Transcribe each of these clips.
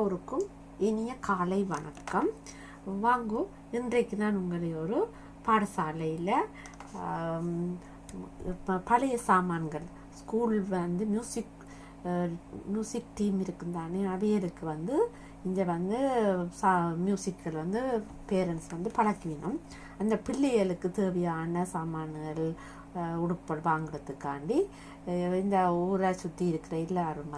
எல்லோருக்கும் இனிய காலை வணக்கம். வாங்கோ, இன்றைக்கு நான் உங்களை ஒரு பாடசாலையில் பழைய சாமான்கள் ஸ்கூல் மியூசிக் டீம் இருக்கும் தானே, அவையருக்கு இங்கே மியூசிக்கில் பேரண்ட்ஸ் பழக்கிவினோம். அந்த பிள்ளைகளுக்கு தேவையான சாமான்கள் உடுப்பல் வாங்குறதுக்காண்டி இந்த ஊரை சுற்றி இருக்கிற எல்லாரும்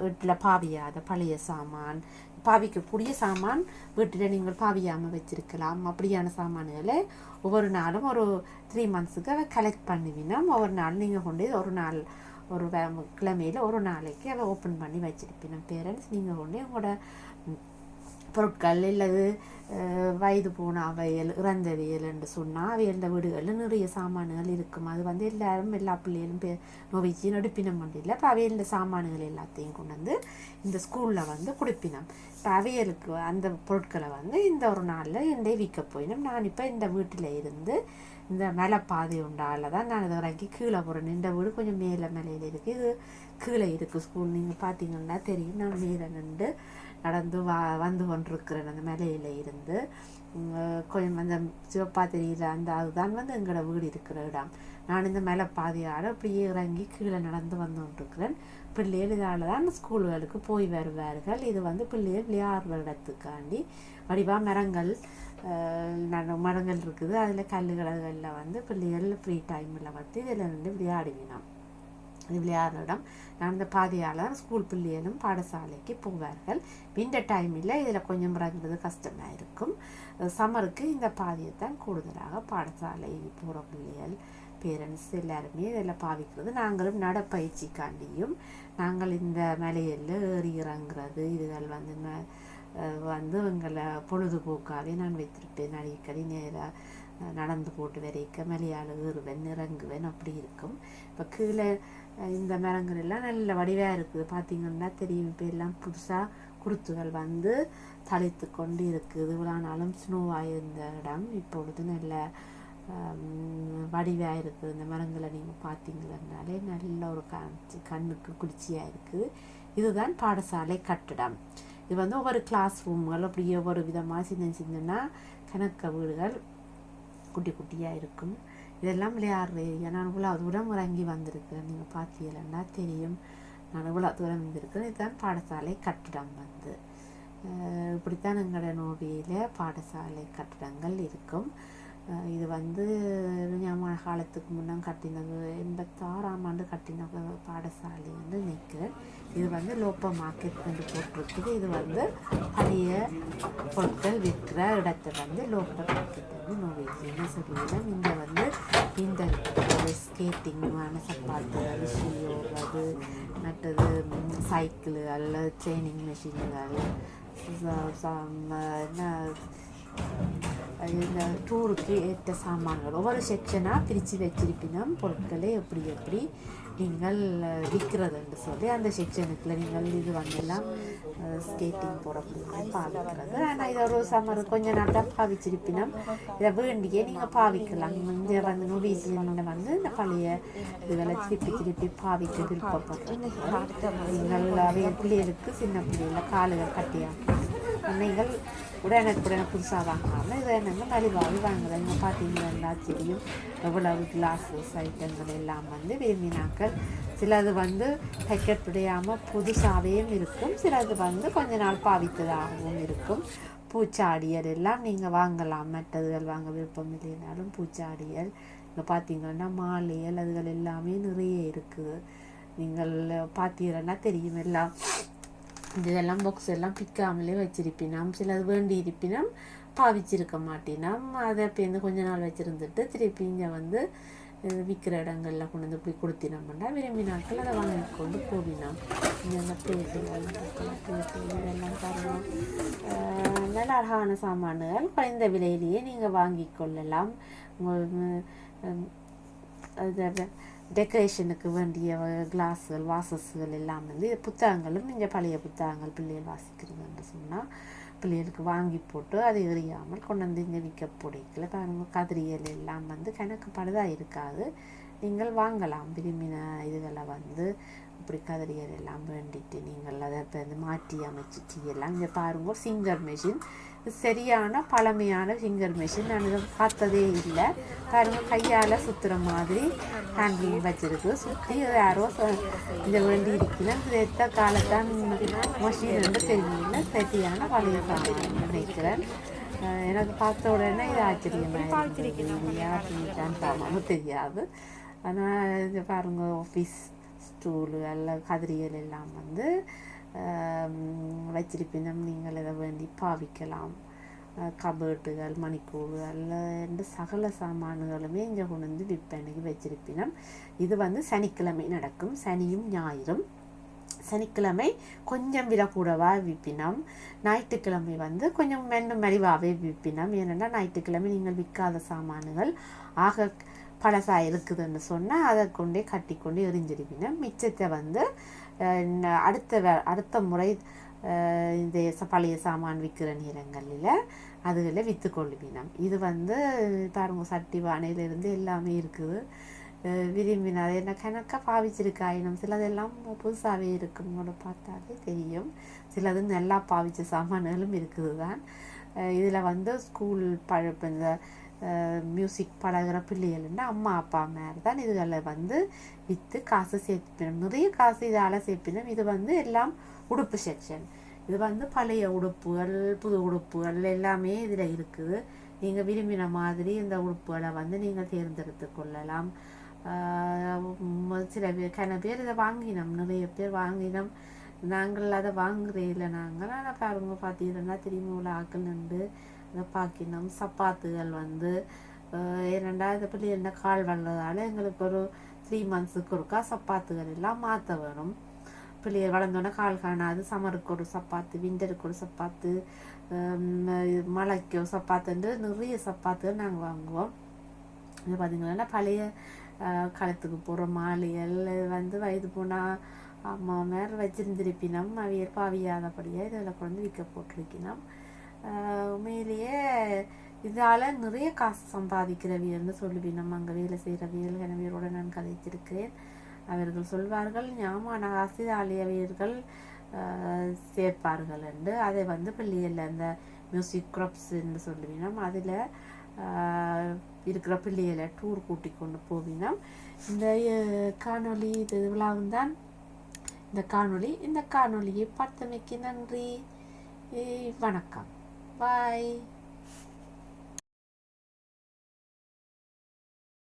வீட்டில் பாவியாத பழைய சாமான், பாவிக்கக்கூடிய சாமான் வீட்டில் நீங்கள் பாவியாமல் வச்சிருக்கலாம். அப்படியான சாமான்களை ஒவ்வொரு நாளும் ஒரு 3 months கலெக்ட் பண்ணுவினோம். ஒவ்வொரு நாள் நீங்கள் கொண்டு ஒரு கிழமையில் ஒரு நாளைக்கு அதை ஓப்பன் பண்ணி வச்சிருப்பினோம். பேரண்ட்ஸ் நீங்கள் கொண்டு உங்களோட பொருட்கள் இல்லது வயது போன அவையல் இறந்தவியல் என்று சொன்னால் அவையல் வீடுகளில் நிறைய சாமான்கள் இருக்கும். அது எல்லாரும் எல்லா பிள்ளைகளும் நோவிச்சு நடுப்பினம் இல்லை. இப்போ அவையல் சாமான்கள் எல்லாத்தையும் கொண்டு இந்த ஸ்கூலில் கொடுப்பினோம். இப்போ அவையலுக்கு அந்த பொருட்களை இந்த ஒரு நாளில் எண்டே விற்க போயினோம். நான் இப்போ இந்த வீட்டில் இருந்து இந்த மலை பாதை உண்டால தான் நான் இதை இறங்கி கீழே போகிறேன். இந்த வீடு கொஞ்சம் மேலே மேலையில் இருக்குது, இது கீழே இருக்குது ஸ்கூல். நீங்கள் பார்த்தீங்கன்னா தெரியும், நான் மேலே நின்று நடந்து வந்து கொண்டிருக்கிறேன். அந்த மலையில் இருந்து கொஞ்சம் அந்த சிவப்பா தெரியல அந்த அதுதான் எங்களோட வீடு இருக்கிற இடம். நான் இந்த மலை பாதையால் அப்படியே இறங்கி கீழே நடந்து வந்து கொண்டிருக்கிறேன். பிள்ளைகள் இதால் தான் ஸ்கூல்களுக்கு போய் வருவார்கள். இது பிள்ளைகள் விளையாடுற இடத்துக்காண்டி வடிவாக மரங்கள் இருக்குது. அதில் கல்லுகளில் பிள்ளைகள் ஃப்ரீ டைமில் இதில் விளையாடுவினோம். இது விளையாடுற இடம். நான் இந்த பாதையால் ஸ்கூல் பிள்ளைகளும் பாடசாலைக்கு போவார்கள். இந்த டைமில் இதில் கொஞ்சம் இறங்குறது கஷ்டமாக இருக்கும். சம்மருக்கு இந்த பாதையை தான் கூடுதலாக பாடசாலை போகிற பிள்ளைகள் பேரண்ட்ஸ் எல்லாருமே இதில் பாவிக்கிறது. நாங்களும் நடப்பயிற்சிக்காண்டியும் நாங்கள் இந்த மலையில் ஏறி இறங்குறது இதுகள் எங்களை பொழுதுபோக்காகவே நான் வைத்திருப்பேன். அடிக்கடி நேராக நடந்து போட்டு வரைக்க மலையால் ஏறுவேன் இறங்குவேன், அப்படி இருக்கும். இப்போ கீழே இந்த மரங்கள் எல்லாம் நல்ல வடிவாக இருக்குது. பார்த்திங்கன்னா தெரியும். இப்போ எல்லாம் புதுசாக குருத்துகள் தழைத்து கொண்டு இருக்குது. இவ்வளோ நாளும் ஸ்னோவாக இருந்த இடம் இப்பொழுது நல்ல வடிவாக இருக்குது. இந்த மரங்களை நீங்கள் பார்த்தீங்கன்னாலே நல்ல ஒரு கண்ணுக்கு குளிர்ச்சியாக இருக்குது. இதுதான் பாடசாலை கட்டிடம். இது ஒவ்வொரு கிளாஸ் ரூம்கள் அப்படியே ஒவ்வொரு விதமாக சின்ன கணக்க வீடுகள் குட்டி குட்டியாக இருக்கும். இதெல்லாம் விளையாடுற ஏரியா. நான் இவ்வளோ தூரம் இறங்கி வந்திருக்கிறேன். நீங்கள் பார்த்தீங்கன்னா தெரியும், நான் இவ்வளோ தூரம் வந்திருக்கிறேன். இதுதான் பாடசாலை கட்டிடம். இப்படித்தான் எங்களோட நோவியில் பாடசாலை கட்டிடங்கள் இருக்கும். இது ஞாபக காலத்துக்கு முன்னே கட்டினது 86ஆம் ஆண்டு கட்டின பாடசாலை நினைக்கிறேன். இது லோப்ப மார்க்கெட் கொண்டு போட்டிருக்குது. இது பழைய பொருட்கள் விற்கிற இடத்தை லோப்ப மார்க்கெட் நோவின்னு சொல்லிவிடும். இந்த ஸ்கேட்டிங்கான சப்பாத்துகள், ஷூயோவது, மற்றது சைக்கிள்கள், ட்ரெயினிங் மெஷின்கள், இந்த டூருக்கு ஏற்ற சாமான்கள் ஒவ்வொரு செக்ஷனாக பிரித்து வச்சிருப்பினோம். பொருட்களை எப்படி நீங்கள் விற்கிறதுன்னு சொல்லி அந்த செக்ஷனுக்குள்ள நீங்கள் இது எல்லாம் ஸ்கேட்டிங் போகிற பிள்ளைங்க பாவிக்கிறது. ஆனால் இதை ஒரு சம்மர் கொஞ்சம் நல்லா பாவிச்சிருப்பினோம். இதை வேண்டியே நீங்கள் பாவிக்கலாம். இங்கே நோவிசியில் இந்த பழைய இதுகளை திருப்பி பாவிக்க விருப்பப்படுறோம். நீங்கள் பிள்ளைகளுக்கு சின்ன பிள்ளைகள காலுகள் கட்டியாக நீங்கள் உடனே புதுசாக வாங்கினாலும் இதை நாங்கள் மலிவாகவே வாங்குறோம். இங்கே பார்த்தீங்கன்னா தெரியும் எவ்வளவு கிளாஸஸ் ஐட்டங்கள் எல்லாம் விரும்பினாக்கள். சிலது பேக்கெட் உடையாமல் புதுசாகவும் இருக்கும், சிலது கொஞ்ச நாள் பாவித்ததாகவும் இருக்கும். பூச்சாடியல் எல்லாம் நீங்கள் வாங்கலாம். மற்றதுகள் வாங்க விருப்பம் இல்லைனாலும் பூச்சாடியல் இங்கே பார்த்தீங்கன்னா மாலையல் அதுகள் எல்லாமே நிறைய இருக்குது. நீங்கள் பார்த்தீங்கன்னா தெரியும். எல்லாம் இதெல்லாம் பாக்ஸ் எல்லாம் பிக்காமலே வச்சிருப்பினோம். சிலது வேண்டி இருப்பினோம் பாவிச்சிருக்க மாட்டினோம். அதை இப்போ கொஞ்ச நாள் வச்சுருந்துட்டு திருப்பி இங்கே விற்கிற இடங்கள்ல கொண்டு இப்படி கொடுத்தினோம்னா விரும்பி நாட்கள் அதை வாங்கி கொண்டு போவினோம். இங்கே அந்த பிளேட்டுகள் இதெல்லாம் பாருங்கள். நல்ல அழகான சாமான்கள் குறைந்த விலையிலேயே நீங்கள் வாங்கி கொள்ளலாம். டெக்கரேஷனுக்கு வேண்டிய கிளாஸுகள், வாசஸ்கள் எல்லாம் புத்தகங்களும் இங்கே பழைய புத்தகங்கள் பிள்ளைகள் வாசிக்கிறது என்று சொன்னால் பிள்ளைகளுக்கு வாங்கி போட்டு அதை எறியாமல் கொண்டு இங்கே விற்க பிடிக்கல. பாருங்க, கதிரியல் எல்லாம் கணக்கு பழுதாக இருக்காது. நீங்கள் வாங்கலாம். விரும்பின இதுகளை இப்படி கதிரியல் எல்லாம் வேண்டிட்டு நீங்கள் அதை இப்போ வந்து மாற்றி அமைச்சிட்டு எல்லாம் இங்கே பாருங்க சிங்கர் மெஷின். சரியான பழமையான சிங்கர் மெஷின். நான் இதை பார்த்ததே இல்லை. பாருங்க கையால் சுற்றுற மாதிரி ஹேண்டில் வச்சிருக்கு. சுற்றி யாரோ இதை வேண்டி இருக்கிறேன். இது எத்த காலத்தான் மெஷின் வந்து தெரியல. சரியான பழைய சாமான் நினைக்கிறேன். எனக்கு பார்த்த உடனே இது ஆச்சரியமாக யாருன்னு சாமானும் தெரியாது. ஆனால் இது பாருங்க ஆஃபீஸ் ஸ்டூலு எல்லாம் கதிரியல் எல்லாம் வந்து வச்சிருப்பினும் நீங்கள் இதை வேண்டி பாவிக்கலாம். கபேர்ட்டுகள் மணிக்கூடுகள் என்ற சகல சாமான்களுமே இங்கே கொண்டு வந்து விற்பனைக்கு வச்சிருப்பினும். இது வந்து சனிக்கிழமை நடக்கும், சனியும் ஞாயிறும். சனிக்கிழமை கொஞ்சம் விலை கூடவா விற்பினம், ஞாயிற்றுக்கிழமை வந்து கொஞ்சம் மென்னும் மலிவாகவே விற்பினம். ஏனென்றால் ஞாயிற்றுக்கிழமை நீங்கள் விற்காத சாமான்கள் ஆக பழசாக இருக்குதுன்னு சொன்னால் அதை கொண்டே கட்டி கொண்டு எரிஞ்சிருப்பினம். மிச்சத்தை வந்து அடுத்த முறை இந்த பழைய சாமான் விற்கிற நேரங்களில் அதுகளை விற்று கொள்ளுவினம். இது வந்து பாருங்க சட்டி பானையிலிருந்து எல்லாமே இருக்குது. விரும்பினார் என்ன கணக்காக பாவிச்சிருக்காயினம். சிலதெல்லாம் புதுசாகவே இருக்குன்னு பார்த்தாலே தெரியும். சிலது நல்லா பாவிச்ச சாமான்களும் இருக்குது தான். இதில் வந்து ஸ்கூல் இந்த மியூசிக் பழகிற பிள்ளைகள்னா அம்மா அப்பா மாதிரி தான் இதுகளை வந்து விற்று காசு சேர்ப்பினோம். நிறைய காசு இதால் சேர்ப்பினோம். இது வந்து எல்லாம் உடுப்பு செக்ஷன். இது வந்து பழைய உடுப்புகள் புது உடுப்புகள் எல்லாமே இதில் இருக்குது. நீங்கள் விரும்பின மாதிரி இந்த உடுப்புகளை வந்து நீங்கள் தேர்ந்தெடுத்து கொள்ளலாம். சில பேர் இதை வாங்கினோம், நிறைய பேர் வாங்கினோம். நாங்கள் அதை வாங்குறே இல்லை. நாங்கள் ஆனால் பாருங்க பார்த்தீங்கன்னா திரும்பி உள்ள ஆக்கள் நின்று அதை பார்க்கினோம். சப்பாத்துகள் வந்து ஏனெண்டா இந்த பிள்ளை என்ன கால் வளர்றதால எங்களுக்கு ஒரு 3 months ஒருக்கா சப்பாத்துகள் எல்லாம் மாற்ற வேணும். பிள்ளைகள் வளர்ந்தோன்னே கால் காணாது. சம்மருக்கு ஒரு சப்பாத்து, விண்டருக்கு ஒரு சப்பாத்து, மழைக்கு ஒரு சப்பாத்துண்டு நிறைய சப்பாத்துகள் நாங்கள் வாங்குவோம். இது பார்த்திங்கன்னா பழைய காலத்துக்கு போகிற மாலைகள் வந்து வயது போனால் அம்மா மேலே வச்சிருந்திருப்பினோம். அவையர் பாவியாதபடியாக இதில் கொண்டு விற்க போட்டிருக்கணும். உண்மையிலேயே இதால் நிறைய காசு சம்பாதிக்கிறவியல்னு சொல்லுவினோம். அங்கே வேலை செய்கிறவியல் கனவியரோடு நான் கதைச்சிருக்கிறேன். அவர்கள் சொல்வார்கள் ஞாபக காசிதாலியவியர்கள் சேர்ப்பார்கள் என்று. அதை வந்து பிள்ளைகள் அந்த மியூசிக் க்ரப்ஸ் என்று சொல்லுவினோம். அதில் இருக்கிற பிள்ளைகளை டூர் கூட்டி கொண்டு போவினோம். இந்த காணொளி இது விழாவுந்தான் இந்த காணொளி. இந்த காணொளியை பார்த்தமைக்கு நன்றி. வணக்கம். பாய்.